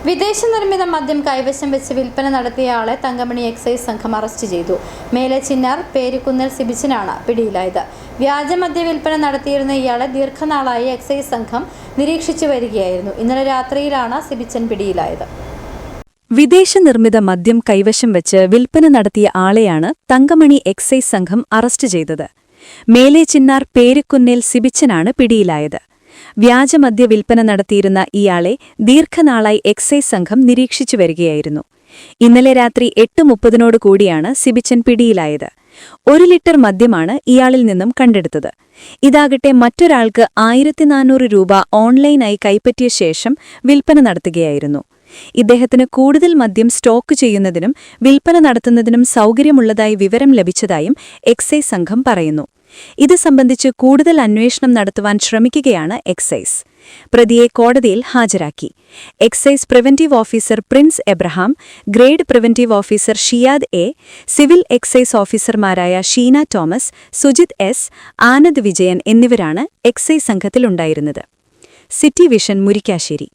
വിദേശ നിർമ്മിത മദ്യം കൈവശം വെച്ച് വിൽപ്പന നടത്തിയയാളെ തങ്കമണി എക്സൈസ് സംഘം അറസ്റ്റ് ചെയ്തു. മേലെ ചിന്നാർ പേരുകുന്നൽ സിബിച്ചനാണ് പിടിയിലായത്. വ്യാജമദ്യ വിൽപ്പന നടത്തിയിരുന്ന ഇയാളെ ദീർഘനാളായി എക്സൈസ് സംഘം നിരീക്ഷിച്ചു വരികയായിരുന്നു. ഇന്നലെ രാത്രിയിലാണ് സിബിച്ചൻ പിടിയിലായത്. വിദേശ നിർമ്മിത മദ്യം കൈവശം വെച്ച് വിൽപ്പന നടത്തിയ ആളെയാണ് തങ്കമണി എക്സൈസ് സംഘം അറസ്റ്റ് ചെയ്തത്. മേലെ ചിന്നാർ പേരുകുന്നേൽ സിബിച്ചനാണ് പിടിയിലായത്. വ്യാജമദ്യ വിൽപ്പന നടത്തിയിരുന്ന ഇയാളെ ദീർഘനാളായി എക്സൈസ് സംഘം നിരീക്ഷിച്ചു വരികയായിരുന്നു. ഇന്നലെ രാത്രി 8:30 കൂടിയാണ് സിബിച്ചൻ പിടിയിലായത്. 1 ലിറ്റർ മദ്യമാണ് ഇയാളിൽ നിന്നും കണ്ടെടുത്തത്. ഇതാകട്ടെ മറ്റൊരാൾക്ക് 1400 രൂപ ഓൺലൈനായി കൈപ്പറ്റിയ ശേഷം വിൽപ്പന നടത്തുകയായിരുന്നു. ഇദ്ദേഹത്തിന് കൂടുതൽ മദ്യം സ്റ്റോക്ക് ചെയ്യുന്നതിനും വിൽപ്പന നടത്തുന്നതിനും സൗകര്യമുള്ളതായി വിവരം ലഭിച്ചതായും എക്സൈസ് സംഘം പറയുന്നു. ഇത് സംബന്ധിച്ച് കൂടുതൽ അന്വേഷണം നടത്തുവാൻ ശ്രമിക്കുകയാണ് എക്സൈസ്. പ്രതിയെ കോടതിയിൽ ഹാജരാക്കി. Excise preventive officer Prince Abraham, grade preventive officer Shiyad A, civil excise ഓഫീസർമാരായ ഷീന തോമസ്, സുജിത് എസ്, ആനന്ദ് വിജയൻ എന്നിവരാണ് എക്സൈസ് സംഘത്തിലുണ്ടായിരുന്നത്. City vision, Murickassery.